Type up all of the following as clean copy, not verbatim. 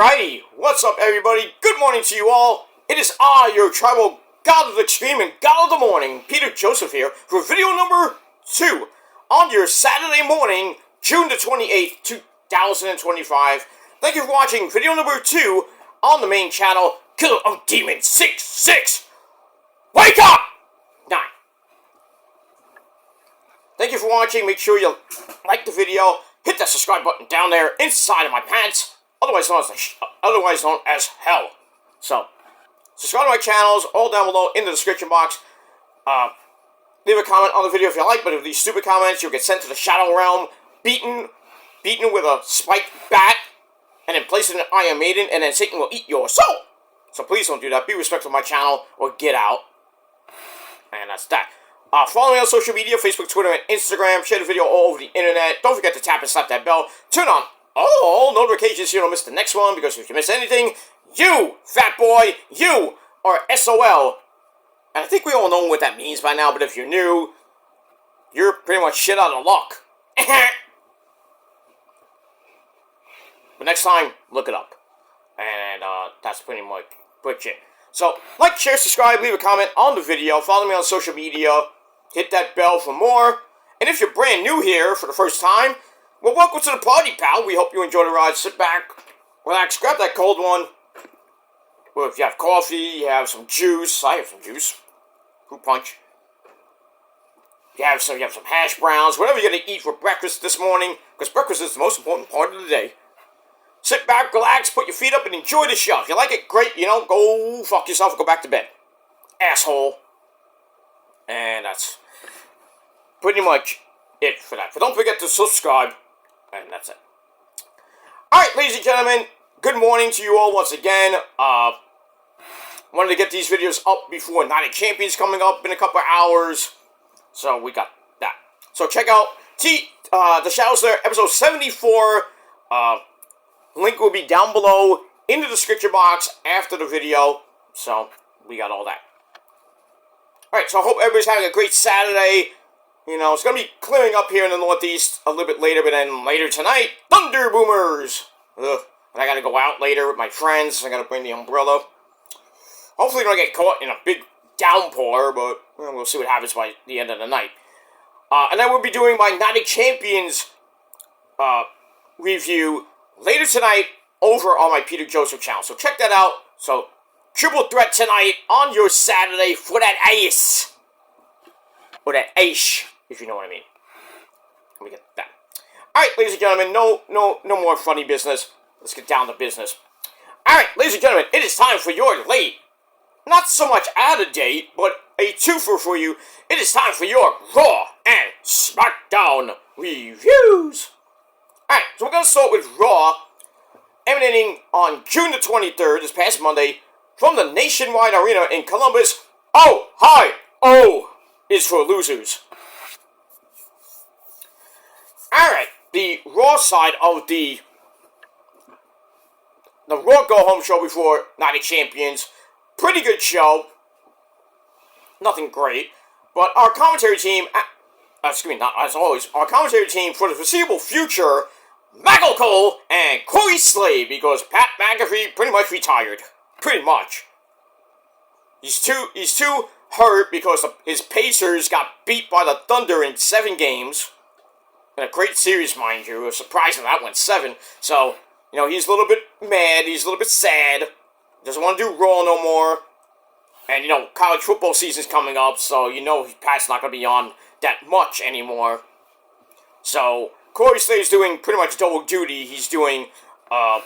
Alrighty, what's up everybody? Good morning to you all. It is I, your tribal god of the extreme and god of the morning, Peter Joseph here, for video number 2 on your Saturday morning, June the 28th, 2025. Thank you for watching video number 2 on the main channel, Killer of Demons 66. Wake up! 9. Thank you for watching. Make sure you like the video, hit that subscribe button down there inside of my pants. Otherwise known as hell. So, subscribe to my channels, all down below in the description box. Leave a comment on the video if you like, but if these stupid comments, you'll get sent to the Shadow Realm, beaten with a spiked bat, and then placed in an Iron Maiden, and then Satan will eat your soul. So please don't do that. Be respectful of my channel, or get out. And that's that. Follow me on social media, Facebook, Twitter, and Instagram. Share the video all over the internet. Don't forget to tap and slap that bell. Turn on all notifications so you don't miss the next one, because if you miss anything, you, fat boy, you are SOL. And I think we all know what that means by now, but if you're new, you're pretty much shit out of luck. But next time, look it up. And that's pretty much it. So, like, share, subscribe, leave a comment on the video, follow me on social media, hit that bell for more. And if you're brand new here for the first time, well, welcome to the party, pal. We hope you enjoy the ride. Sit back, relax, grab that cold one. Well, if you have coffee, you have some juice. I have some juice. Fruit punch. You have some hash browns. Whatever you're going to eat for breakfast this morning, because breakfast is the most important part of the day. Sit back, relax, put your feet up, and enjoy the show. If you like it, great. You know, go fuck yourself and go back to bed. Asshole. And that's pretty much it for that. But don't forget to subscribe. And that's it. Alright, ladies and gentlemen, good morning to you all once again. Wanted to get these videos up before Night of Champions coming up in a couple of hours. So we got that. So check out The Shadows Lair, episode 74. Link will be down below in the description box after the video. So we got all that. Alright, so I hope everybody's having a great Saturday. You know, it's going to be clearing up here in the Northeast a little bit later, but then later tonight, Thunder Boomers! Ugh. And I got to go out later with my friends. I got to bring the umbrella. Hopefully don't get caught in a big downpour, but we'll see what happens by the end of the night. And I will be doing my Night of Champions review later tonight over on my Peter Joseph channel. So check that out. So, triple threat tonight on your Saturday for that ace. Or that ace, if you know what I mean. Let me get that. Alright, ladies and gentlemen, no more funny business. Let's get down to business. Alright, ladies and gentlemen, it is time for your late, not so much out of date, but a twofer for you. It is time for your Raw and Smackdown Reviews. Alright, so we're going to start with Raw, emanating on June the 23rd, this past Monday, from the Nationwide Arena in Columbus. Oh, hi! Oh! Is for losers. Alright, the Raw side of the Raw go-home show before Night of Champions. Pretty good show. Nothing great. But our commentary team, not as always, our commentary team for the foreseeable future, Michael Cole and Corey Slade, because Pat McAfee pretty much retired. Pretty much. He's too hurt because his Pacers got beat by the Thunder in 7 games. In a great series, mind you. It was surprising that went 7. So, you know, he's a little bit mad. He's a little bit sad. Doesn't want to do Raw no more. And, you know, college football season's coming up, so you know Pat's not going to be on that much anymore. So, Corey Slade's doing pretty much double duty. He's doing Raw,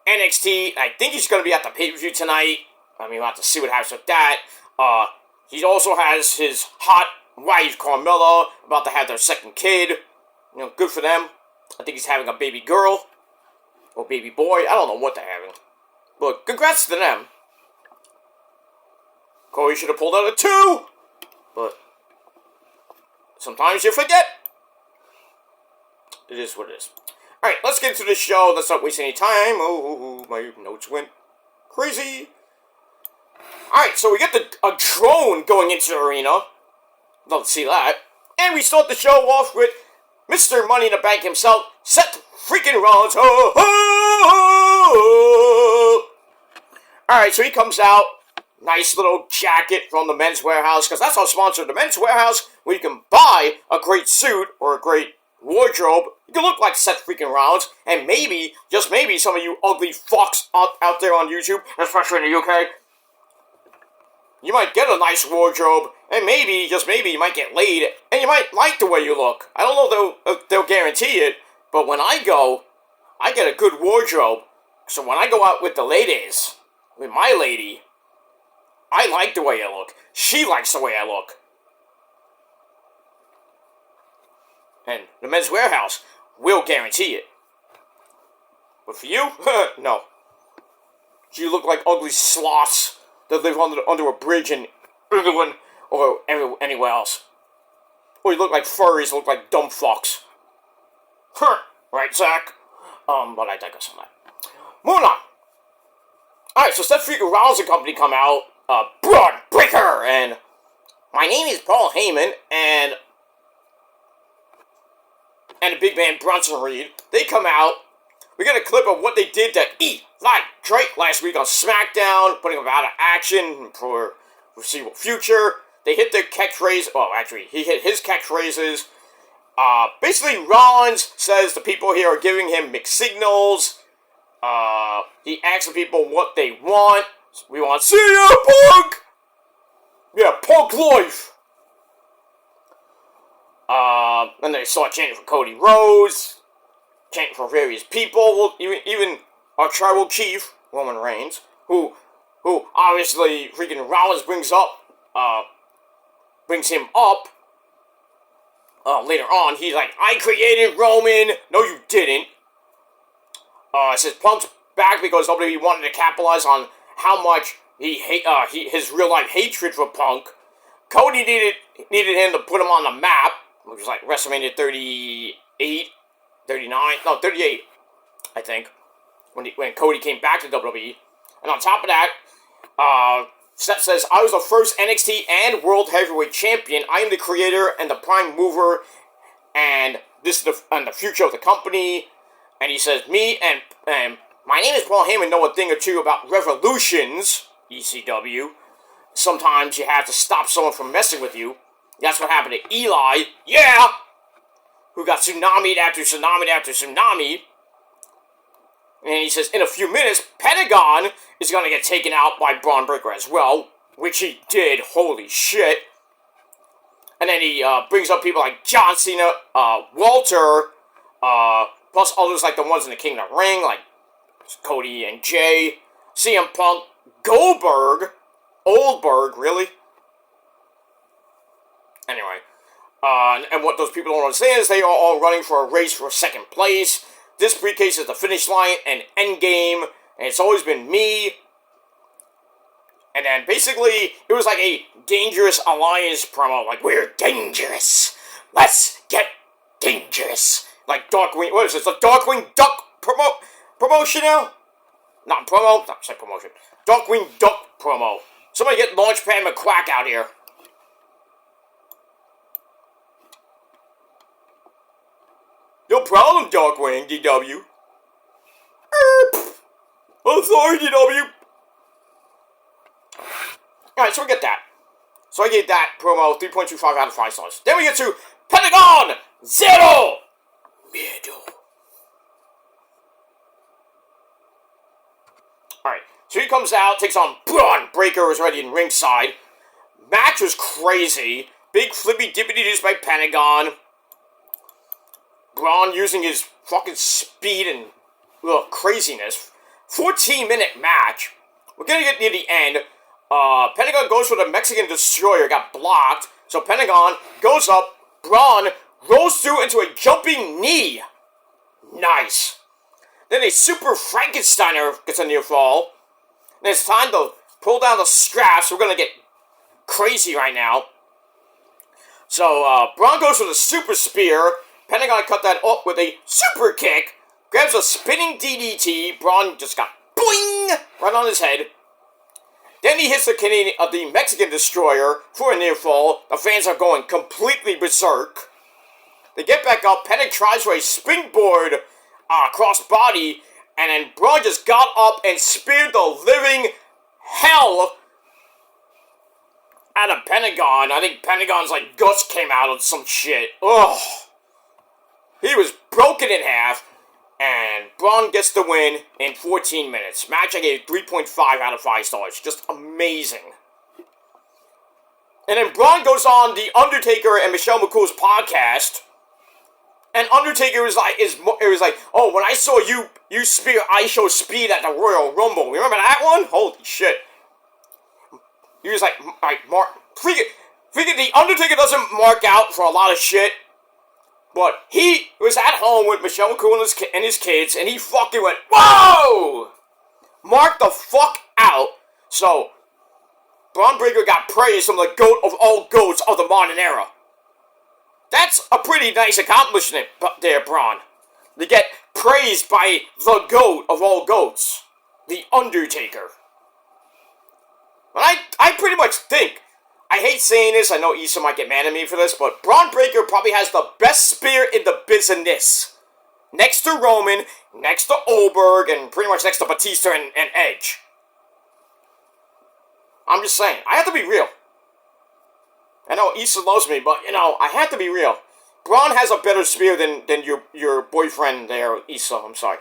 NXT. I think he's going to be at the pay-per-view tonight. I mean, we'll have to see what happens with that. He also has his hot wife, Carmella, about to have their second kid. You know, good for them. I think he's having a baby girl. Or baby boy. I don't know what they're having. But congrats to them. Corey should have pulled out a 2. But sometimes you forget. It is what it is. Alright, let's get into the show. Let's not waste any time. Oh, my notes went crazy. Alright, so we get a drone going into the arena. Love to see that. And we start the show off with Mr. Money in the Bank himself, Seth freaking Rollins. Oh, oh, oh. Alright, so he comes out. Nice little jacket from the Men's Warehouse, because that's our sponsor, the Men's Warehouse, where you can buy a great suit or a great wardrobe. You can look like Seth freaking Rollins, and maybe, just maybe, some of you ugly fucks out there on YouTube, especially in the UK, you might get a nice wardrobe, and maybe, just maybe, you might get laid, and you might like the way you look. I don't know if they'll guarantee it, but when I go, I get a good wardrobe. So when I go out with the ladies, with my lady, I like the way I look. She likes the way I look. And the Men's Warehouse will guarantee it. But for you, no. You look like ugly sloths that live under a bridge in England or anywhere else. Or you look like furries, look like dumb fucks. Right, Zach? But I digress on that. Moving on. Alright, so Seth freaking Rollins and company come out. Broad Breaker, and my name is Paul Heyman, and the big man Bronson Reed. They come out. We get a clip of what they did to Eli Drake last week on Smackdown, putting him out of action for foreseeable future. They hit their catchphrase. Well, actually, he hit his catchphrases. Basically, Rollins says the people here are giving him mixed signals. He asks the people what they want. We want CM Punk! Yeah, Punk life! Then they start chanting for Cody Rhodes, chanting for various people, even our tribal chief, Roman Reigns, who obviously freaking Rollins brings him up, later on. He's like, I created Roman! No, you didn't. It says Punk's back because WWE wanted to capitalize on how much his real life hatred for Punk. Cody needed him to put him on the map, which was like WrestleMania 38, I think, when Cody came back to WWE. And on top of that, Seth says, I was the first NXT and World Heavyweight Champion. I am the creator and the prime mover, and this is the future of the company. And he says, me and my name is Paul Heyman, know a thing or two about revolutions, ECW. Sometimes you have to stop someone from messing with you. That's what happened to Eli, yeah! Who got tsunamied after tsunami after tsunami. And he says, in a few minutes, Pentagon is going to get taken out by Braun Breaker as well. Which he did, holy shit. And then he brings up people like John Cena, Walter, plus others like the ones in the King of the Ring, like Cody and Jay, CM Punk, Goldberg, really? Anyway, and what those people don't understand is they are all running for a race for second place. This briefcase is the finish line and end game, and it's always been me. And then basically, it was like a Dangerous Alliance promo, like, we're dangerous. Let's get dangerous. Like Darkwing, what is this, the Darkwing Duck promotion now? Not promo, not say promotion. Darkwing Duck promo. Somebody get Launchpad McQuack out here. No problem, Darkwing, DW. I'm sorry, DW. Alright, so we get that. So I gave that promo 3.25 out of 5 stars. Then we get to Pentagon Zero Miedo. Alright, so he comes out, takes on Braun Breaker, was already in ringside. Match was crazy. Big flippy dippity doos by Pentagon. Braun using his fucking speed and craziness. 14-minute match. We're gonna get near the end. Pentagon goes for the Mexican Destroyer, got blocked. So Pentagon goes up. Braun rolls through into a jumping knee. Nice. Then a Super Frankensteiner gets a near fall. And it's time to pull down the straps. We're gonna get crazy right now. So Braun goes for the Super Spear. Pentagon cut that up with a super kick. Grabs a spinning DDT. Braun just got boing right on his head. Then he hits the Mexican Destroyer for a near fall. The fans are going completely berserk. They get back up. Penta tries for a springboard cross body, and then Braun just got up and speared the living hell out of Pentagon. I think Pentagon's like guts came out of some shit. Ugh. He was broken in half, and Braun gets the win in 14 minutes. Match I gave 3.5 out of 5 stars. Just amazing. And then Braun goes on the Undertaker and Michelle McCool's podcast, and Undertaker was like, oh, when I saw you spear I Show Speed at the Royal Rumble, remember that one? Holy shit. He was like, Mark, freaking the Undertaker doesn't mark out for a lot of shit, but he was at home with Michelle McCool and his kids, and he fucking went, whoa! Mark the fuck out. So, Braun Breaker got praise from the GOAT of all GOATs of the modern era. That's a pretty nice accomplishment there, Braun. To get praised by the GOAT of all GOATs, The Undertaker. But I pretty much think, I hate saying this, I know Issa might get mad at me for this, but Braun Breaker probably has the best spear in the business. Next to Roman, next to Goldberg, and pretty much next to Batista and Edge. I'm just saying, I have to be real. I know Issa loves me, but, I have to be real. Braun has a better spear than your boyfriend there, Issa. I'm sorry.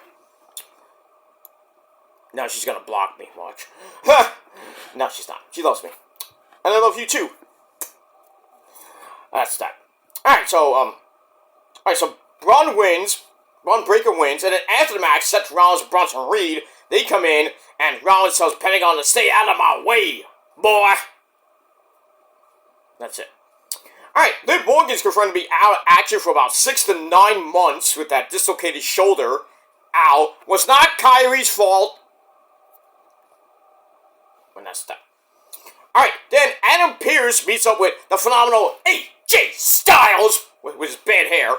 Now she's gonna block me, watch. No, she's not. She loves me. And I love you, too. That's that. Alright, so Braun wins. Braun Breaker wins, and then after the match, Seth Rollins and Bronson Reed, they come in, and Rollins tells Pentagon to stay out of my way, boy. That's it. Alright, Liv Morgan's confirmed to be out of action for about 6 to 9 months with that dislocated shoulder. Ow. Was not Kyrie's fault. And that's that. Alright, then Adam Pearce meets up with the phenomenal AJ Styles with his bad hair.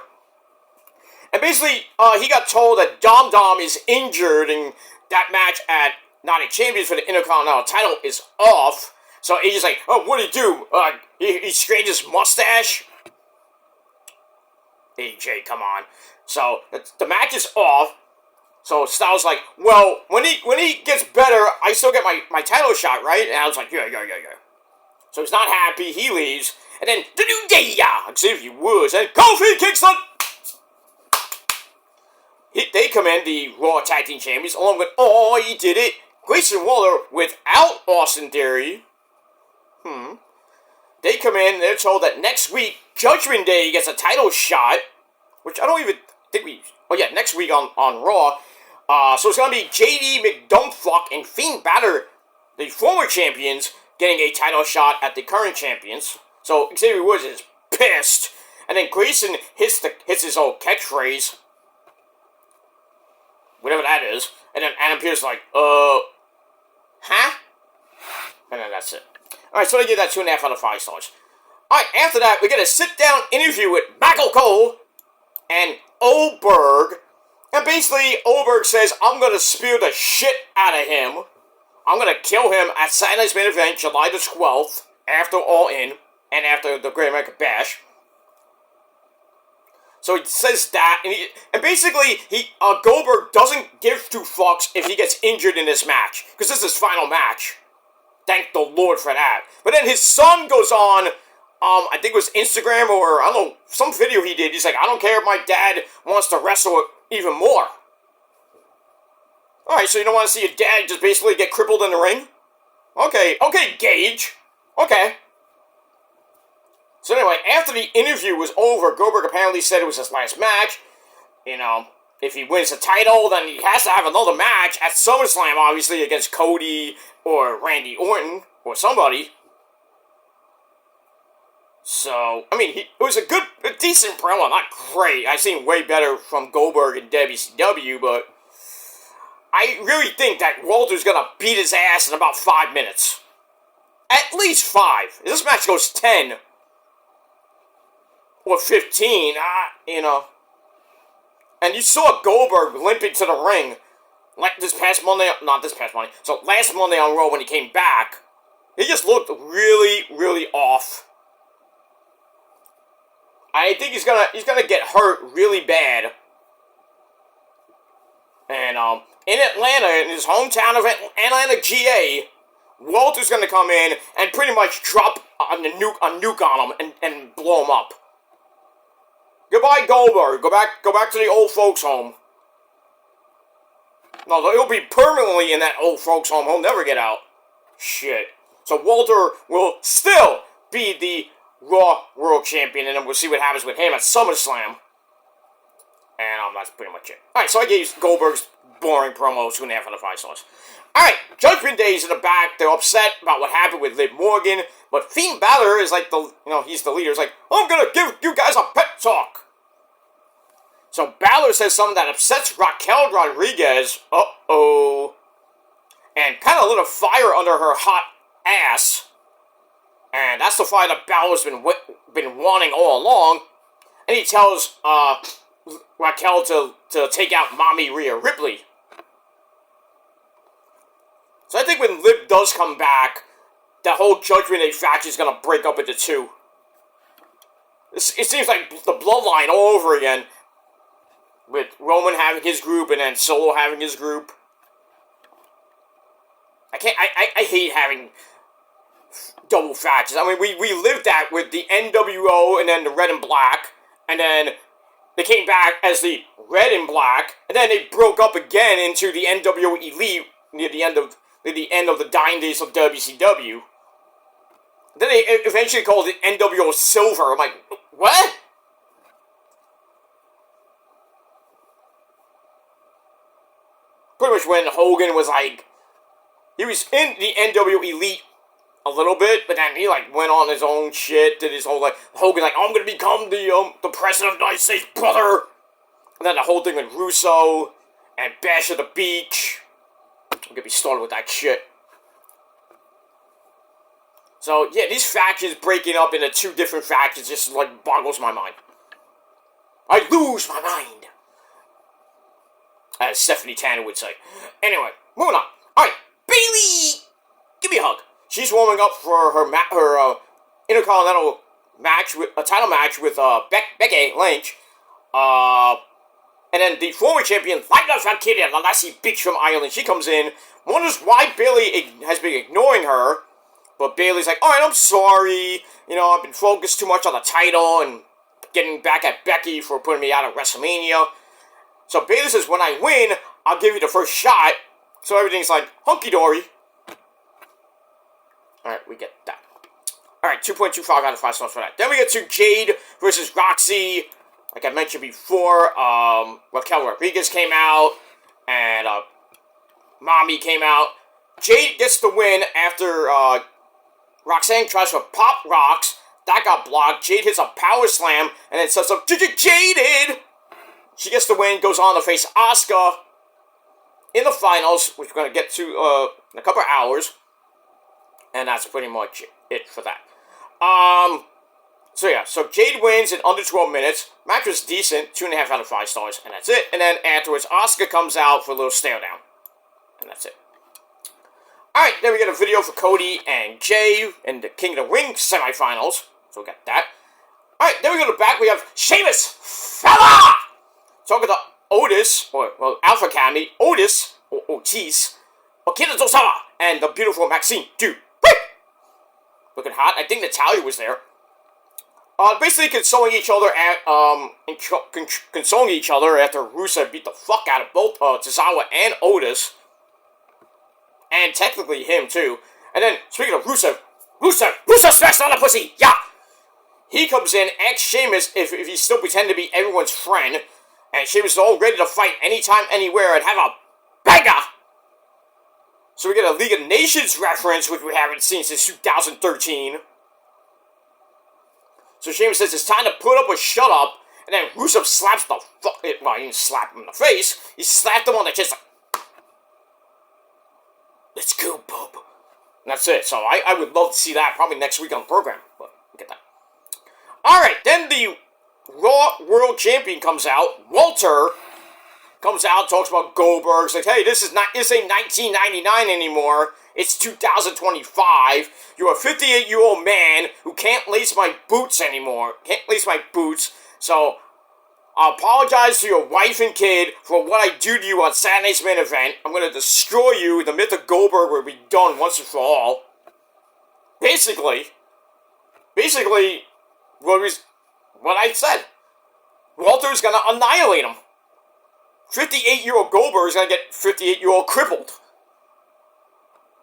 And basically, he got told that Dom Dom is injured and that match at Night of Champions for the Intercontinental title is off. So AJ's like, oh, what did he do? He straightened his mustache? AJ, come on. So, the match is off. So Styles like, well, when he gets better, I still get my title shot, right? And I was like, yeah. So he's not happy, he leaves. And then, the New Day, Xavier Woods, and Kofi Kingston! They come in, the Raw Tag Team Champions, along with, oh, he did it, Grayson Waller without Austin Theory. They come in, they're told that next week, Judgment Day gets a title shot, which I don't even think next week on Raw. So it's going to be JD McDumbfuck and Fiend Balor, the former champions, getting a title shot at the current champions. So Xavier Woods is pissed. And then Grayson hits his old catchphrase. Whatever that is. And then Adam Pearce is like, huh? And then that's it. Alright, so I give that 2.5 out of 5 stars. Alright, after that, we get a sit-down interview with Michael Cole and Goldberg. And basically, Goldberg says, I'm going to spear the shit out of him. I'm going to kill him at Saturday Night's Main Event, July the 12th, after All In, and after the Great American Bash. So he says that, and basically, Goldberg doesn't give 2 fucks if he gets injured in this match, because this is his final match. Thank the Lord for that. But then his son goes on, I think it was Instagram or, I don't know, some video he did. He's like, I don't care if my dad wants to wrestle even more. Alright, so you don't want to see your dad just basically get crippled in the ring? Okay, Gage. Okay. So anyway, after the interview was over, Goldberg apparently said it was his last match. If he wins the title, then he has to have another match at SummerSlam, obviously, against Cody or Randy Orton or somebody. So, I mean, it was a decent promo, not great. I've seen way better from Goldberg in WCW, but I really think that Walter's gonna beat his ass in about 5 minutes. At least 5. If this match goes 10 or 15, And you saw Goldberg limping to the ring like last Monday on Raw when he came back. He just looked really, really off. I think he's gonna get hurt really bad. And in Atlanta, in his hometown of Atlanta, GA, Walter's gonna come in and pretty much drop a nuke on him and blow him up. Goodbye, Goldberg. Go back to the old folks' home. No, he'll be permanently in that old folks' home. He'll never get out. Shit. So Walter will still be the Raw World Champion, and then we'll see what happens with him at SummerSlam. And that's pretty much it. Alright, so I gave Goldberg's boring promo 2.5 out of 5 stars. Alright, Judgment Day's in the back. They're upset about what happened with Liv Morgan, but Finn Balor is like he's the leader. He's like, I'm gonna give you guys a pep talk. So Balor says something that upsets Raquel Rodriguez. Uh-oh. And kind of lit a fire under her hot ass. And that's the fire that Balor's been wanting all along. And he tells Raquel to take out Mommy Rhea Ripley. So I think when Liv does come back, the whole Judgment Day faction is going to break up into two. It seems like the Bloodline all over again. With Roman having his group and then Solo having his group. I hate having double factions. I mean, we lived that with the NWO and then the Red and Black. And then they came back as the Red and Black. And then they broke up again into the NWO Elite near the end of the dying days of WCW. Then they eventually called it NWO Silver. I'm like, what? Pretty much when Hogan was like, he was in the NWO Elite a little bit, but then he like went on his own shit, did his whole like, Hogan like, I'm gonna become the president of the United States, brother. And then the whole thing with Russo and Bash at the Beach. I'm gonna be started with that shit. So yeah, these factions breaking up into two different factions just like boggles my mind. I lose my mind. As Stephanie Tanner would say. Anyway, moving on. Alright, Bayley! Give me a hug. She's warming up for her Intercontinental match, a title match with Becky Lynch. And then the former champion, Lightning Valkyria, the lassie bitch from Ireland, she comes in, wonders why Bayley has been ignoring her. But Bayley's like, alright, I'm sorry. You know, I've been focused too much on the title and getting back at Becky for putting me out of WrestleMania. So Bayley says, when I win, I'll give you the first shot. So everything's like, hunky-dory. Alright, we get that. Alright, 2.25 out of 5 stars for that. Then we get to Jade versus Roxy. Like I mentioned before, Raquel Rodriguez came out. And Mommy came out. Jade gets the win after Roxanne tries to pop Rox. That got blocked. Jade hits a power slam. And then says, Jaded! She gets the win, goes on to face Asuka in the finals, which we're going to get to in a couple of hours. And that's pretty much it for that. So yeah, so Jade wins in under 12 minutes. Match was decent, 2.5 out of 5 stars, and that's it. And then afterwards, Asuka comes out for a little stare down. And that's it. Alright, then we get a video for Cody and Jay in the King of the Ring semifinals. So we got that. Alright, then we go to the back, we have Sheamus Fella! Talking to Otis, Alpha Academy, Otis, or Otis, Akira Tozawa, and the beautiful Maxine Dupree. Looking hot. I think Natalya was there. Basically consoling each other consoling each other after Rusev beat the fuck out of both Tozawa and Otis. And technically him too. And then, speaking of Rusev smacks on the pussy, yeah! He comes in, asks Sheamus if he still pretend to be everyone's friend. And Sheamus is all ready to fight anytime, anywhere, and have a banger! So we get a League of Nations reference, which we haven't seen since 2013. So Sheamus says it's time to put up or shut up, and then Rusev slaps the fuck... Well, he didn't slap him in the face, he slapped him on the chest like... Let's go, bub. And that's it. So I would love to see that probably next week on the program. But we'll get that. Alright, then the Raw World Champion comes out. Walter comes out, talks about Goldberg. It's like, hey, this ain't 1999 anymore. It's 2025. You're a 58-year-old man who can't lace my boots anymore. Can't lace my boots. So, I apologize to your wife and kid for what I do to you on Saturday's main event. I'm going to destroy you. The myth of Goldberg will be done once and for all. Basically, what I said. Walter's going to annihilate him. 58-year-old Goldberg is going to get 58-year-old crippled.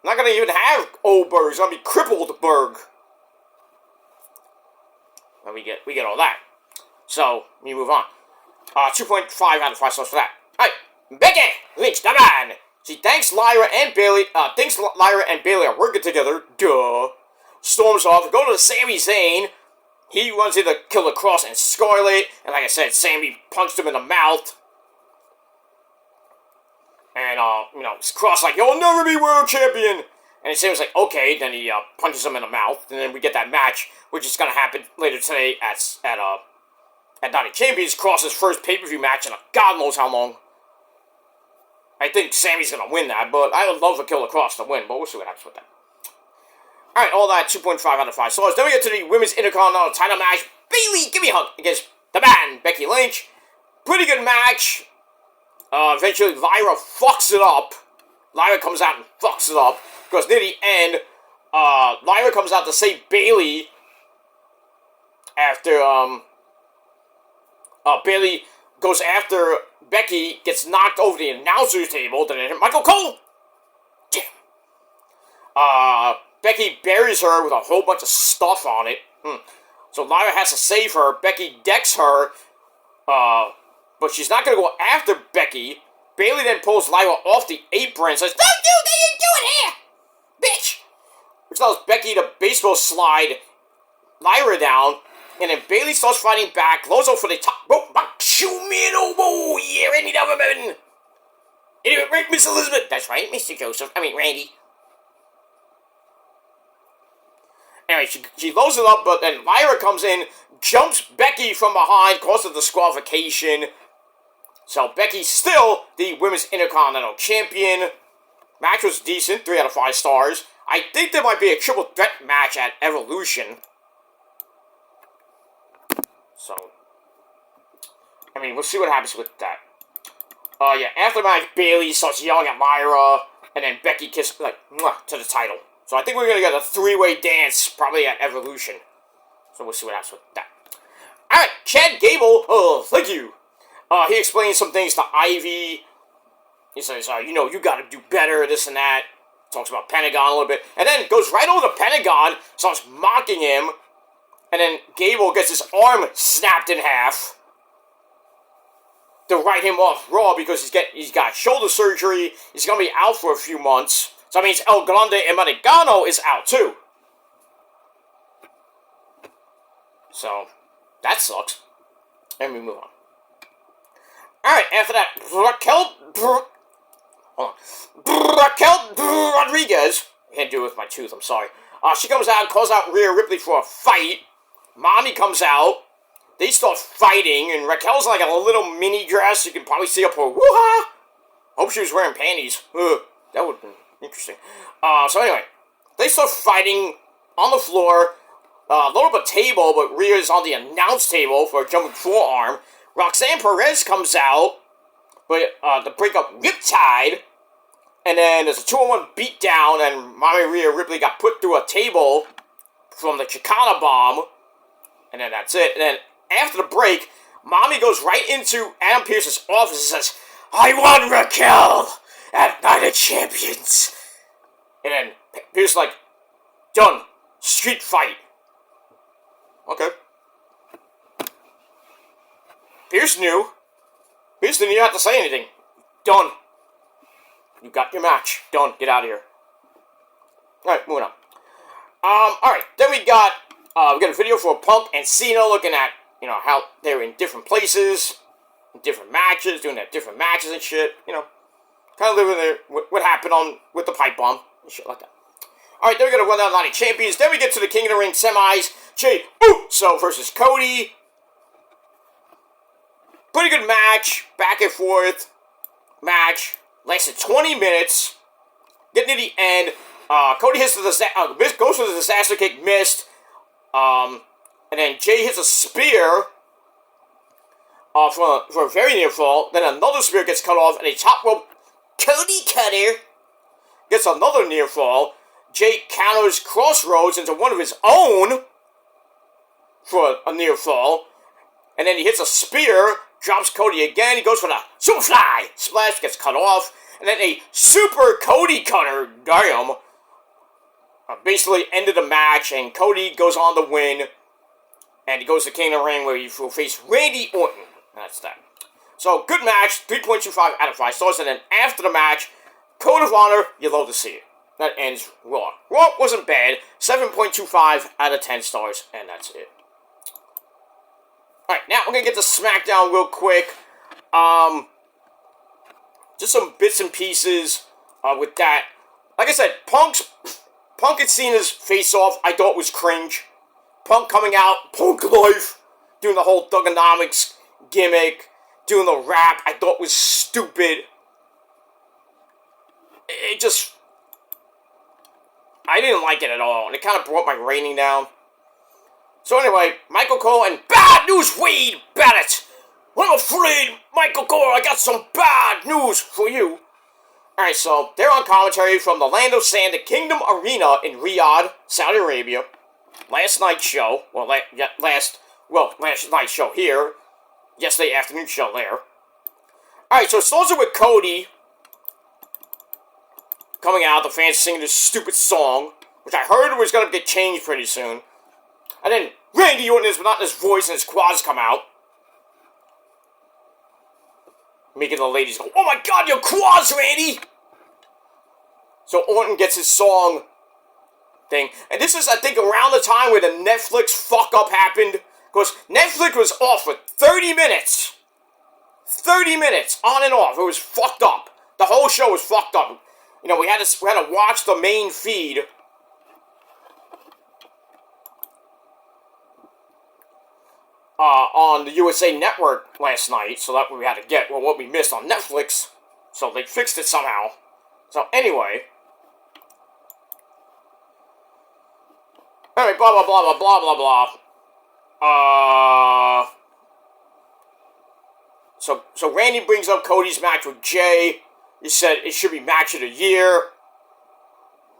Not going to even have old Berg. It's going to be crippled Berg. And we get all that. So, we move on. 2.5 out of 5 stars for that. Alright, Becky Lynch, the man. She thanks Lyra and Bailey are working together. Duh. Storms off, go to Sami Zayn. He runs into Killer Cross and Scarlett. And like I said, Sami punched him in the mouth. And, Cross like, you'll never be world champion. And Sami's like, okay. Then he punches him in the mouth. And then we get that match, which is going to happen later today at Night of Champions. Cross's first pay-per-view match in God knows how long. I think Sami's going to win that, but I would love for Killer Cross to win, but we'll see what happens with that. Alright, all that, 2.5 out of 5 stars. Then we get to the Women's Intercontinental title match. Bayley, give me a hug, against the man, Becky Lynch. Pretty good match. Eventually, Lyra fucks it up. Lyra comes out and fucks it up. Because near the end, Lyra comes out to save Bayley after, Bayley goes after Becky, gets knocked over the announcer's table, then hit Michael Cole. Damn. Becky buries her with a whole bunch of stuff on it. So Lyra has to save her. Becky decks her, but she's not going to go after Becky. Bayley then pulls Lyra off the apron and says, "Don't do what you're doing here, bitch!" Which allows Becky to baseball slide Lyra down. And then Bayley starts fighting back. Lozo for the top rope. Shoot me an elbow. Yeah, Randy Donovan. Anyway, Miss Elizabeth. That's right, Mr. Joseph. Randy. Anyway, she loads it up, but then Lyra comes in, jumps Becky from behind, causes a disqualification. So Becky's still the Women's Intercontinental Champion. Match was decent, 3 out of 5 stars. I think there might be a triple threat match at Evolution. So, we'll see what happens with that. Yeah, after the match, Bayley starts yelling at Lyra, and then Becky kisses, to the title. So I think we're going to get a 3-way dance, probably at Evolution. So we'll see what happens with that. Alright, Chad Gable, thank you. He explains some things to Ivy. He says, you got to do better, this and that. Talks about Pentagon a little bit. And then goes right over to Pentagon, starts mocking him. And then Gable gets his arm snapped in half to write him off Raw because he's got shoulder surgery. He's going to be out for a few months. So that means El Grande and Marigano is out too. So, that sucks. And we move on. Alright, after that, Raquel Rodriguez. I can't do it with my tooth, I'm sorry. She comes out and calls out Rhea Ripley for a fight. Mommy comes out. They start fighting, and Raquel's in like a little mini dress. You can probably see up her woo-ha. Hope she was wearing panties. Ugh, that would have been interesting. So anyway, they start fighting on the floor. Load up a table, but Rhea's on the announce table for a jumping forearm. Roxanne Perez comes out, but to break up Riptide. And then there's a 2-on-1 beatdown, and Mommy Rhea Ripley got put through a table from the Chicana bomb. And then that's it. And then after the break, Mommy goes right into Adam Pearce's office and says, "I won, Raquel, at Night of Champions." And then Pearce's like, "Done. Street fight." Okay. Pierce knew. Pierce didn't even have to say anything. Done. You got your match. Done. Get out of here. Alright, moving on. Alright, then we got a video for Punk and Cena looking at, how they're in different places, in different matches, doing their different matches and shit, kind of living there, what happened with the pipe bomb and shit like that. Alright, then we're going to run down Night of Champions. Then we get to the King of the Ring semis. Jey Uso versus Cody. Pretty good match, back and forth match. Lasted 20 minutes. Getting to the end. Cody hits the goes for the disaster kick, missed. And then Jay hits a spear for a very near fall. Then another spear gets cut off, and a top rope Cody Cutter gets another near fall. Jay counters Crossroads into one of his own for a near fall. And then he hits a spear, drops Cody again. He goes for the Superfly splash, gets cut off. And then a Super Cody Cutter, damn, basically ended the match. And Cody goes on to win. And he goes to King of the Ring where he will face Randy Orton. That's that. So, good match, 3.25 out of 5 stars. And then after the match, Code of Honor, you love to see it. That ends Raw. Raw wasn't bad, 7.25 out of 10 stars, and that's it. Alright, now we're going to get to SmackDown real quick. Just some bits and pieces with that. Like I said, Punk and Cena's face-off, I thought was cringe. Punk coming out, Punk Life, doing the whole Thuganomics gimmick, doing the rap, I thought was stupid. It just... I didn't like it at all, and it kind of brought my rating down. So anyway, Michael Cole and Bad News Wade Barrett. I'm afraid, Michael Cole, I got some bad news for you. Alright, so they're on commentary from the Land of Sand, the Kingdom Arena in Riyadh, Saudi Arabia. Last night's show, last night's show here. Yesterday afternoon show there. Alright, so it starts with Cody coming out, the fans singing this stupid song, which I heard was going to get changed pretty soon. And then Randy Orton, but not in his voice, and his quads come out. Making the ladies go, oh my god, your quads, Randy! So Orton gets his song thing. And this is, I think, around the time where the Netflix fuck-up happened. Because Netflix was off for 30 minutes. 30 minutes, on and off. It was fucked up. The whole show was fucked up. You know, we had to watch the main feed on the USA Network last night, so that we had to get what we missed on Netflix. So they fixed it somehow. So anyway, blah blah blah blah blah blah blah. So Randy brings up Cody's match with Jay. He said it should be match of the year.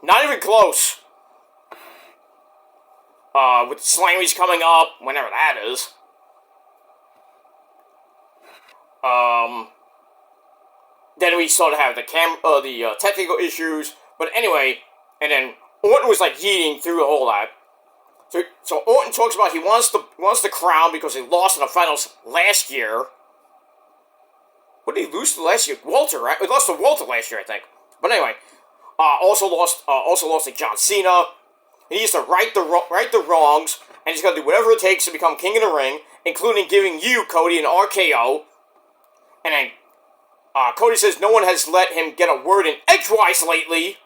Not even close. With the Slammies coming up, whenever that is. Then we started to have the technical issues. But anyway, and then Orton was like yeeting through the whole lot. So Orton talks about he wants the crown because he lost in the finals last year. What did he lose to last year? Walter, right? He lost to Walter last year, I think. But anyway, also lost to John Cena. He needs to right the wrongs, and he's gonna do whatever it takes to become King of the Ring, including giving you, Cody, an RKO. And then Cody says no one has let him get a word in edgewise lately.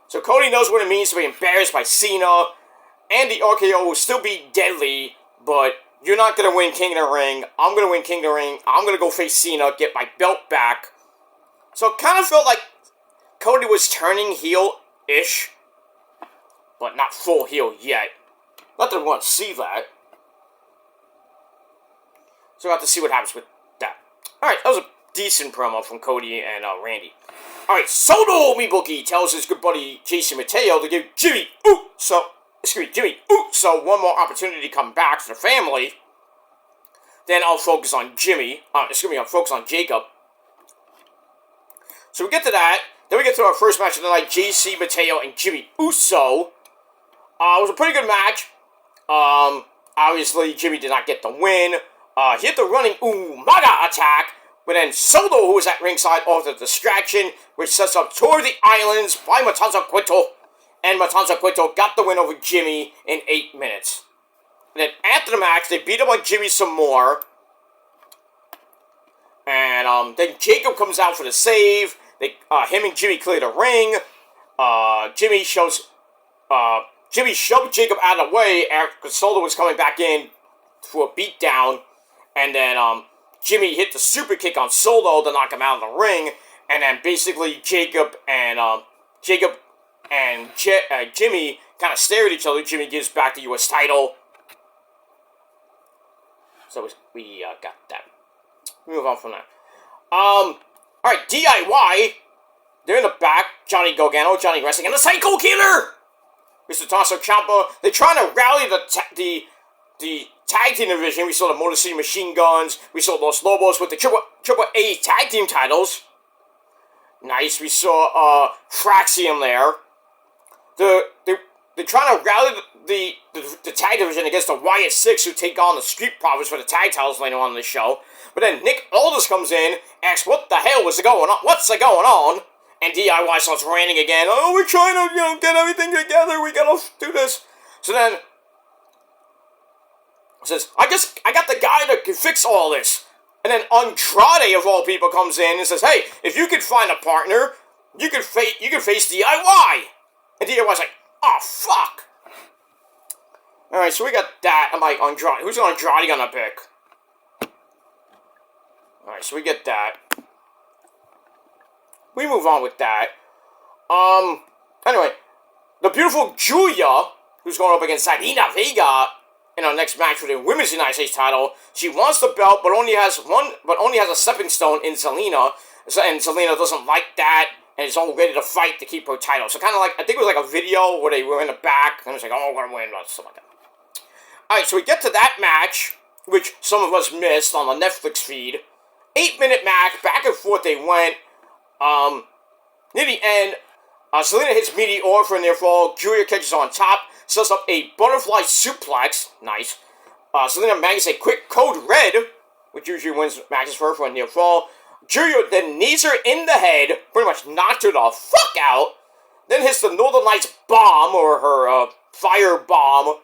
So Cody knows what it means to be embarrassed by Cena, and the RKO will still be deadly, but you're not going to win King of the Ring. I'm going to win King of the Ring. I'm going to go face Cena, get my belt back. So it kind of felt like Cody was turning heel-ish, but not full heel yet. Not that I want to see that. So we'll have to see what happens with that. Alright, that was a decent promo from Cody and Randy. Alright, Soto Mibookie tells his good buddy Jason Mateo to give Jimmy Uso one more opportunity to come back to the family. Then I'll focus on I'll focus on Jacob. So we get to that. Then we get to our first match of the night, JC Mateo and Jimmy Uso. It was a pretty good match. Obviously, Jimmy did not get the win. He hit the running Umaga attack, but then Soto, who was at ringside, offered a distraction, which sets up Tour of the Islands by Matanza Cueto. And Matanza Cueto got the win over Jimmy in 8 minutes. And then after the match, they beat up on Jimmy some more. And then Jacob comes out for the save. Him and Jimmy clear the ring. Jimmy shoved Jacob out of the way after Soto was coming back in for a beatdown. And then Jimmy hit the super kick on Solo to knock him out of the ring. And then basically Jacob and Jimmy kind of stare at each other. Jimmy gives back the U.S. title. So we got that. We move on from that. Alright, DIY. They're in the back. Johnny Gargano, Johnny Wrestling, and the Psycho Killer! Mr. Tommaso Ciampa. They're trying to rally the tag team division. We saw the Motor City Machine Guns. We saw Los Lobos with the Triple A tag team titles. Nice. We saw Fraxium there. They're trying to rally the tag division against the Wyatt Six, who take on the Street Profits for the tag titles later on in the show. But then Nick Aldis comes in, asks what the hell was going on? What's going on? And DIY starts ranting again. Oh, we're trying to get everything together. We gotta do this. So then says, I got the guy that can fix all this. And then Andrade, of all people, comes in and says, hey, if you could find a partner, you could face DIY. And DIY's like, oh, fuck. Alright, so we got that. I'm like, Andrade. Who's Andrade gonna pick? Alright, so we get that. We move on with that. Anyway, the beautiful Julia, who's going up against Zelina Vega in our next match for the Women's United States title. She wants the belt, but only has a stepping stone in Zelina, and Zelina doesn't like that, and is all ready to fight to keep her title. So kind of like, I think it was like a video where they were in the back, and it's like, oh, we're gonna win, stuff like that. Alright, so we get to that match, which some of us missed on the Netflix feed. 8-minute match, back and forth they went. Near the end, Zelina hits Meteor for a near fall. Julia catches on top, sets up a butterfly suplex. Nice. Zelina manages a quick code red, which usually wins matches for her for a near fall. Julia then knees her in the head, pretty much knocked her the fuck out. Then hits the Northern Lights bomb, or her fire bomb.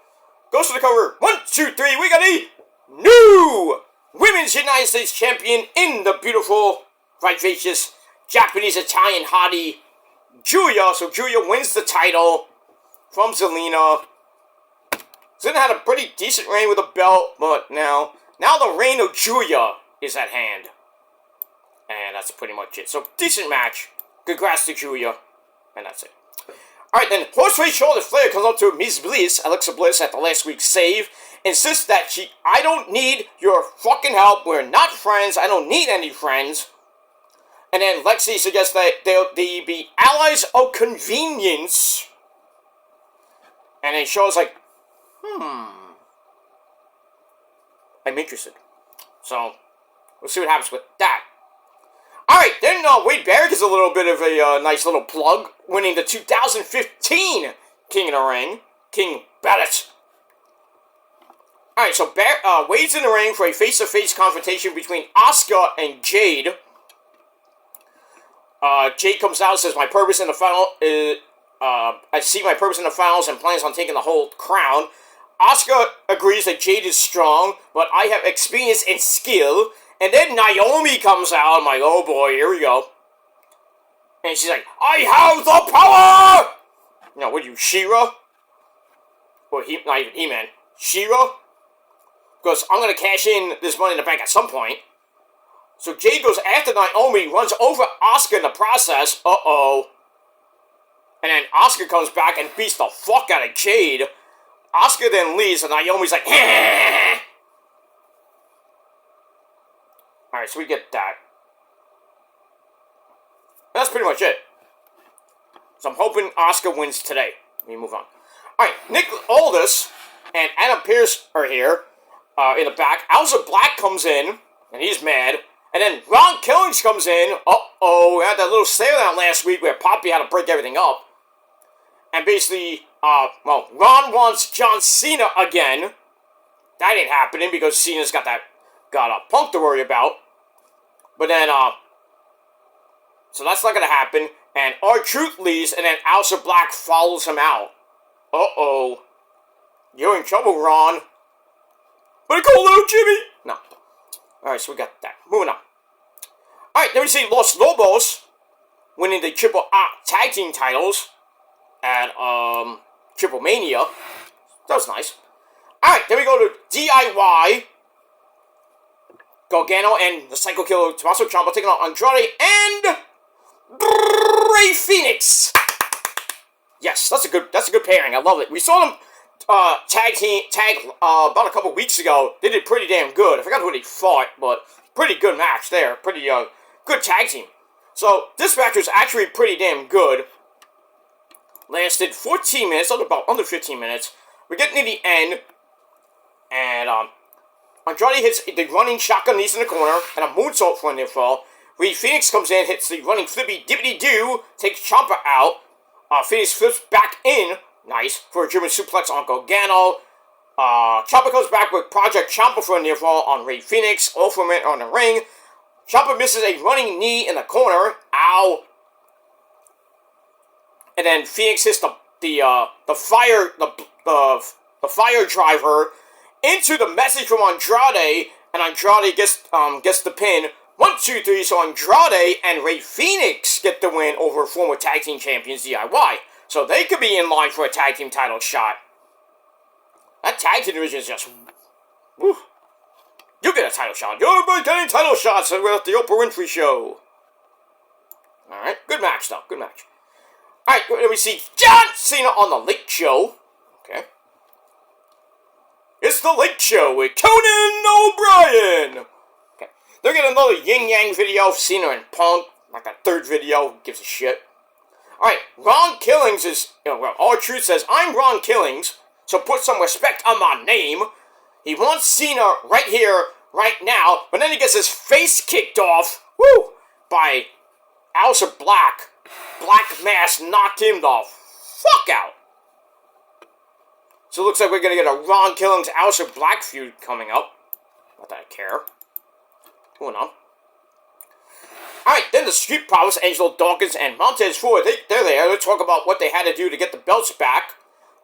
Goes to the cover. 1, 2, 3. We got a new Women's United States Champion in the beautiful, vivacious, Japanese-Italian hottie, Julia. So Julia wins the title from Zelina. Zelina had a pretty decent reign with a belt, but now the reign of Julia is at hand. And that's pretty much it. So, decent match. Congrats to Julia. And that's it. Alright, then, Horseface Charlotte Flair comes up to Ms. Bliss, Alexa Bliss, at the last week's save. Insists that I don't need your fucking help. We're not friends. I don't need any friends. And then Lexi suggests that they'll be allies of convenience. And then Charlotte's like, I'm interested. So, we'll see what happens with that. Alright, then Wade Barrett gets a little bit of a nice little plug, winning the 2015 King of the Ring, King Barrett. Alright, so Wade's in the ring for a face-to-face confrontation between Asuka and Jade. Jade comes out and says, my purpose in the final is, I see my purpose in the finals and plans on taking the whole crown. Asuka agrees that Jade is strong, but I have experience and skill. And then Naomi comes out. I'm like, oh boy, here we go. And she's like, I have the power! No, what are you, She-Ra? Or not even He-Man. She-Ra? Because I'm going to cash in this money in the bank at some point. So Jade goes after Naomi, runs over Asuka in the process. Uh-oh. And then Asuka comes back and beats the fuck out of Jade. Asuka then leaves, and Naomi's like, Alright, so we get that. That's pretty much it. So I'm hoping Asuka wins today. Let me move on. Alright, Nick Aldis and Adam Pearce are here in the back. Aleister Black comes in, and he's mad. And then Ron Killings comes in. Uh-oh, we had that little stare down last week where Poppy had to break everything up. And basically, Ron wants John Cena again. That ain't happening because Cena's got Punk to worry about. But then, so that's not gonna happen. And R-Truth leaves, and then Aleister Black follows him out. Uh-oh. You're in trouble, Ron. Better call out Jimmy! No. Alright, so we got that. Moving on. Alright, then we see Los Lobos winning the Triple A Tag Team titles at, Triple Mania. That was nice. Alright, then we go to DIY. Gargano and the Psycho Killer Tommaso Ciampa taking on Andrade and Rey Fenix. Yes, that's a good pairing. I love it. We saw them tag about a couple weeks ago. They did pretty damn good. I forgot who they fought, but pretty good match there. Pretty good tag team. So this match was actually pretty damn good. Lasted 14 minutes, about under 15 minutes. We're getting to the end, and Andrade hits the running shotgun knees in the corner, and a moonsault for a near fall. Rey Fenix comes in, hits the running flippy dippity doo, takes Ciampa out. Phoenix flips back in, nice, for a German suplex on Gargano. Ciampa comes back with Project Ciampa for a near fall on Rey Fenix, all for a minute on the ring. Ciampa misses a running knee in the corner, ow. And then Phoenix hits the fire driver into the message from Andrade, and Andrade gets the pin. 1, 2, 3. So Andrade and Rey Fenix get the win over former tag team champions DIY. So they could be in line for a tag team title shot. That tag team division is just, woo. You get a title shot. You're getting title shots at the Oprah Winfrey Show. All right, good match though. Good match. All right, we see John Cena on the Late Show. Okay. It's the Late Show with Conan O'Brien. Okay. They're getting another yin-yang video of Cena and Punk. Like a third video. Who gives a shit? Alright, Ron Killings is... R-Truth says, I'm Ron Killings, so put some respect on my name. He wants Cena right here, right now, but then he gets his face kicked off, woo, by Aleister Black. Black Mass knocked him the fuck out. So it looks like we're going to get a Ron Killings Aleister Black feud coming up. Not that I care. Moving on. Alright, then the Street Profits, Angelo Dawkins and Montez Ford, they're there. They talk about what they had to do to get the belts back.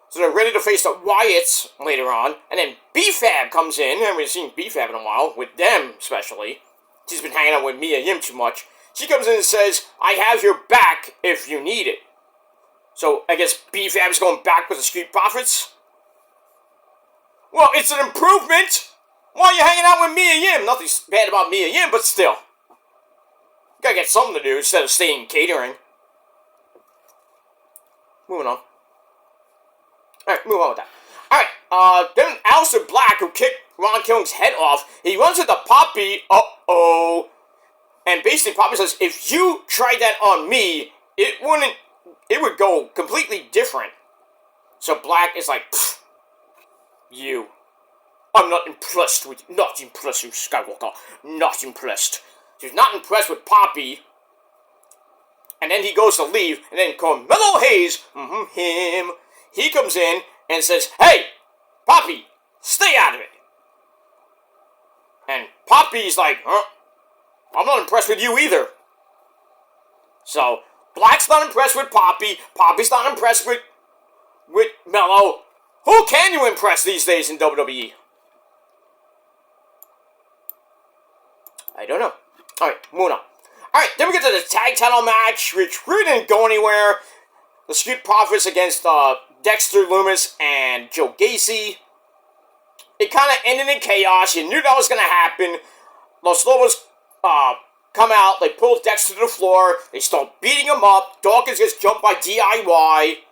So they're ready to face the Wyatts later on. And then B-Fab comes in. I haven't seen B-Fab in a while, with them especially. She's been hanging out with Mia Yim too much. She comes in and says, I have your back if you need it. So I guess B-Fab's going back with the Street Profits? Well, it's an improvement! Why are you hanging out with Mia Yim? Nothing bad about Mia Yim, but still. Gotta get something to do instead of staying catering. Moving on. Alright, move on with that. Alright, then Aleister Black, who kicked Ron Killings' head off, he runs into Poppy, uh-oh. And basically Poppy says, if you tried that on me, it would go completely different. So Black is like, pfft, you. I'm not impressed with you. Not impressed with Skywalker. Not impressed. He's not impressed with Poppy. And then he goes to leave. And then Carmelo Hayes, him, he comes in and says, hey, Poppy, stay out of it. And Poppy's like, I'm not impressed with you either. So, Black's not impressed with Poppy. Poppy's not impressed with Mello. Who can you impress these days in WWE? I don't know. Alright, moving on. Alright, then we get to the tag title match, which really didn't go anywhere. The Street Profits against Dexter Lumis and Joe Gacy. It kind of ended in chaos. You knew that was going to happen. Los Lobos come out. They pull Dexter to the floor. They start beating him up. Dawkins gets jumped by DIY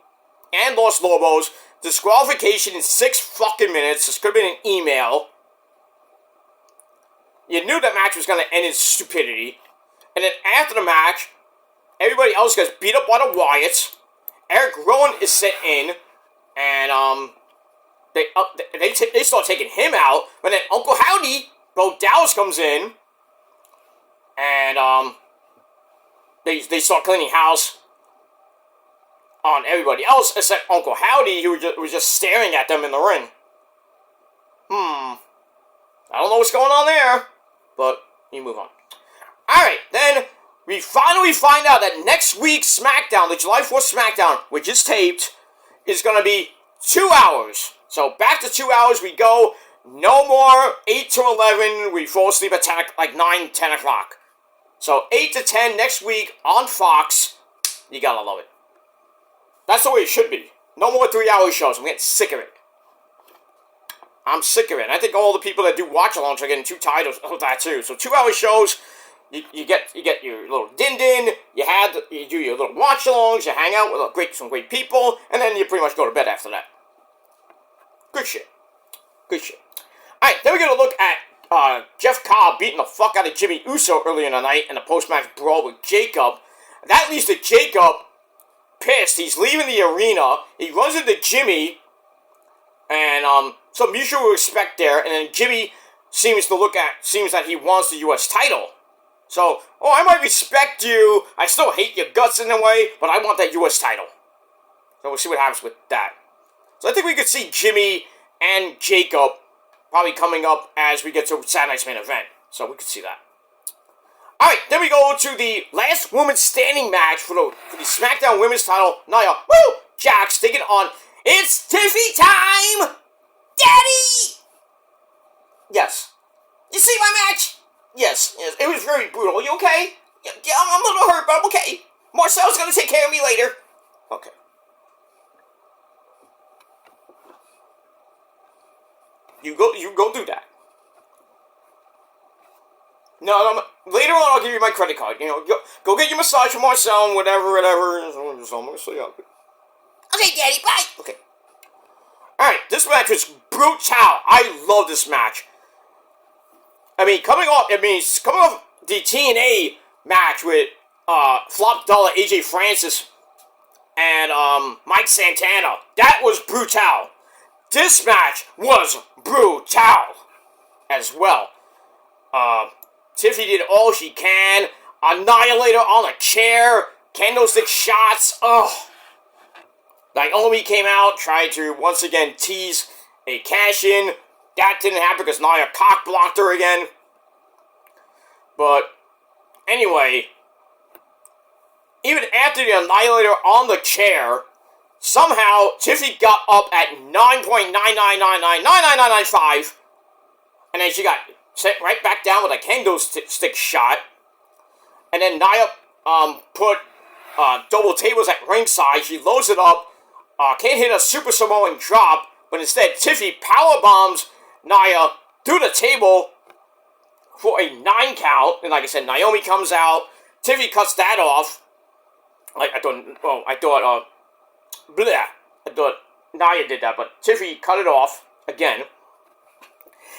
and Los Lobos. Disqualification in 6 fucking minutes. This could have been an email. You knew that match was going to end in stupidity. And then after the match, everybody else gets beat up by the Wyatts. Eric Rowan is sent in. And they start taking him out. But then Uncle Howdy, Bo Dallas comes in. And they start cleaning house on everybody else except Uncle Howdy, who was just staring at them in the ring. I don't know what's going on there. But you move on. Alright, then we finally find out that next week's SmackDown, the July 4th SmackDown, which is taped, is going to be 2 hours. So back to 2 hours we go. No more 8 to 11. We fall asleep at 9, 10 o'clock. So 8 to 10 next week on Fox. You gotta love it. That's the way it should be. No more 3-hour shows. I'm getting sick of it. I'm sick of it. I think all the people that do watch-alongs are getting too tired of that too. So 2-hour shows, You get your little din-din, you do your little watch-alongs, you hang out with some great people, and then you pretty much go to bed after that. Good shit. Good shit. Alright, then we're going to look at Jeff Cobb beating the fuck out of Jimmy Uso earlier in the night in a post-match brawl with Jacob. That leads to Jacob pissed. He's leaving the arena. He runs into Jimmy, and some mutual respect there, and then Jimmy seems that he wants the U.S. title. So, I might respect you, I still hate your guts in a way, but I want that U.S. title. So we'll see what happens with that. So I think we could see Jimmy and Jacob probably coming up as we get to Saturday night's main event. So we could see that. Alright, then we go to the last woman standing match for the SmackDown Women's title. Nia, Jax taking on, it's Tiffy time! Daddy! Yes. You see my match? Yes, it was very brutal. You okay? Yeah, I'm a little hurt, but I'm okay. Marcel's gonna take care of me later. Okay. You go do that. No, later on I'll give you my credit card. Go get your massage from Marcel and whatever. So I'm gonna say okay. Okay, Daddy, bye. Okay. Alright, this match was brutal. I love this match. Coming off the TNA match with Flop Dollar, AJ Francis, and Mike Santana, that was brutal. This match was brutal as well. Tiffy did all she can. Annihilator on a chair. Candlestick shots. Ugh. Naomi came out, tried to once again tease a cash-in. That didn't happen because Nia cock-blocked her again. But, anyway, even after the Annihilator on the chair, somehow Tiffy got up at 9.999999995, and then she got set right back down with a candlestick shot. And then Nia put double tables at ringside. She loads it up. Can't hit a Super Samoan drop, but instead Tiffy powerbombs Nia through the table for a 9 count. And like I said, Naomi comes out. Tiffy cuts that off. I thought Nia did that, but Tiffy cut it off again.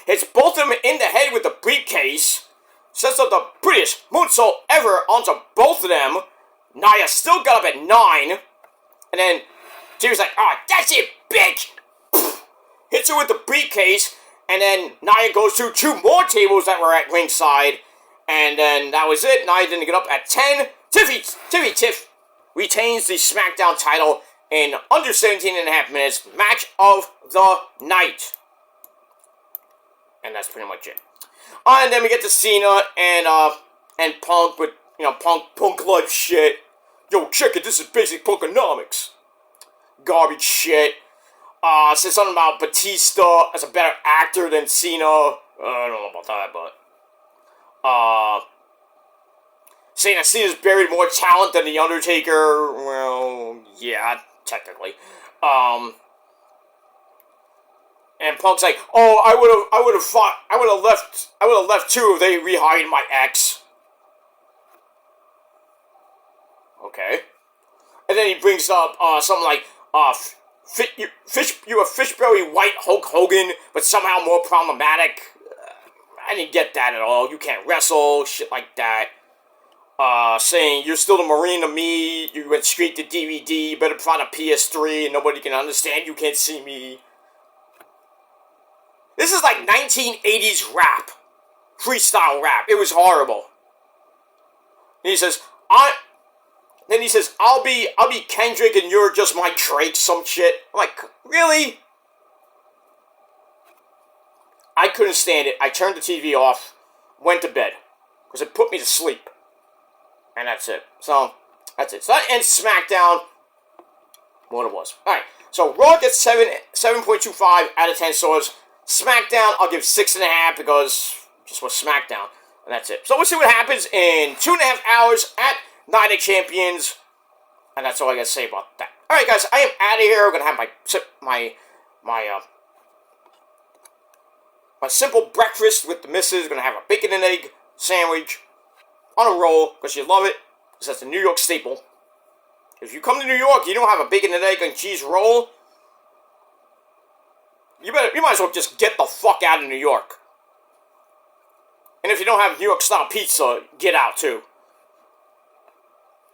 Hits both of them in the head with the briefcase. Sets up the prettiest moonsault ever onto both of them. Nia still got up at 9. And then Tiffy's like, that's it, bitch! Hits her with the briefcase. And then Nia goes through 2 more tables that were at ringside. And then that was it. Nia didn't get up at 10. Tiff retains the SmackDown title in under 17.5 minutes. Match of the night. And that's pretty much it. And then we get to Cena and Punk with, Punk-like shit. Yo, check it, this is basic Punkonomics. Garbage shit. Said something about Batista as a better actor than Cena. I don't know about that, but... saying that Cena's buried more talent than The Undertaker. Well, yeah, technically. And Punk's like, I would have left too if they rehired my ex. Okay. And then he brings up something like, you're a fishberry white Hulk Hogan, but somehow more problematic. I didn't get that at all. You can't wrestle, shit like that. Saying, you're still the Marine to me, you went straight to DVD, better find a PS3, and nobody can understand, you can't see me. This is like 1980s rap. Freestyle rap. It was horrible. And he says, I'll be Kendrick and you're just my Drake, some shit. I'm like, really? I couldn't stand it. I turned the TV off, went to bed, because it put me to sleep. And that's it. So, that's it. So that ends SmackDown. What it was. Alright, so Raw gets 7.25 out of 10 stars. SmackDown, I'll give 6.5 because just was SmackDown. And that's it. So we'll see what happens in 2.5 hours at Night of Champions. And that's all I got to say about that. Alright guys, I am out of here. I'm going to have my simple breakfast with the missus. Going to have a bacon and egg sandwich. on a roll because you love it, because that's a New York staple. If you come to New York, you don't have a bacon and egg and cheese roll, you might as well just get the fuck out of New York. And if you don't have New York style pizza, get out too.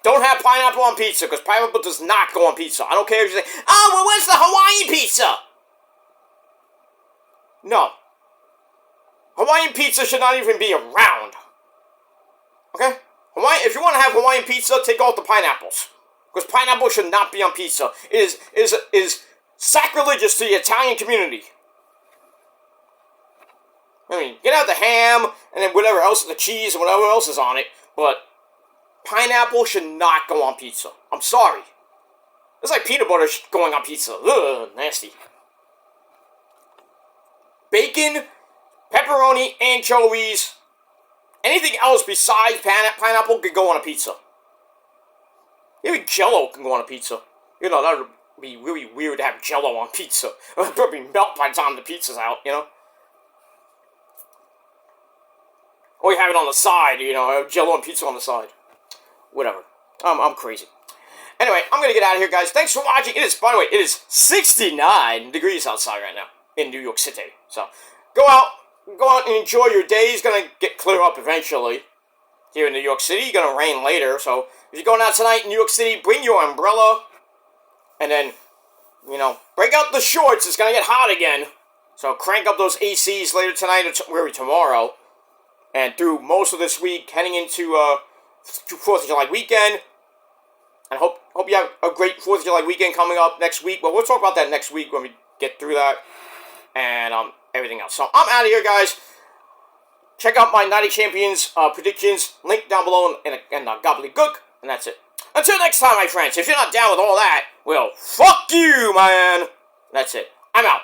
Don't have pineapple on pizza, because pineapple does not go on pizza. I don't care if you say, oh, well, where's the Hawaiian pizza? No. Hawaiian pizza should not even be around. Okay? If you want to have Hawaiian pizza, take out the pineapples. Because pineapple should not be on pizza. It is sacrilegious to the Italian community. I mean, get out the ham, and then whatever else, the cheese, and whatever else is on it, but pineapple should not go on pizza. I'm sorry. It's like peanut butter going on pizza. Ugh, nasty. Bacon, pepperoni, anchovies, anything else besides pineapple could go on a pizza. Even Jell-O can go on a pizza. You know, that would be really weird to have Jell-O on pizza. It would probably melt by the time the pizza's out, you know? Or you have it on the side, you know, Jell-O and pizza on the side. Whatever. I'm crazy. Anyway, I'm going to get out of here, guys. Thanks for watching. By the way, it is 69 degrees outside right now in New York City. So, go out and enjoy your day. It's going to get clear up eventually here in New York City. It's going to rain later. So, if you're going out tonight in New York City, bring your umbrella. And then, you know, break out the shorts. It's going to get hot again. So, crank up those ACs later tonight or tomorrow. And through most of this week, heading into 4th of July weekend. And hope you have a great 4th of July weekend coming up next week. Well, we'll talk about that next week when we get through that. And everything else. So, I'm out of here, guys. Check out my 90 Champions predictions. Link down below in gobbledygook. And that's it. Until next time, my friends. If you're not down with all that, well, fuck you, man. That's it. I'm out.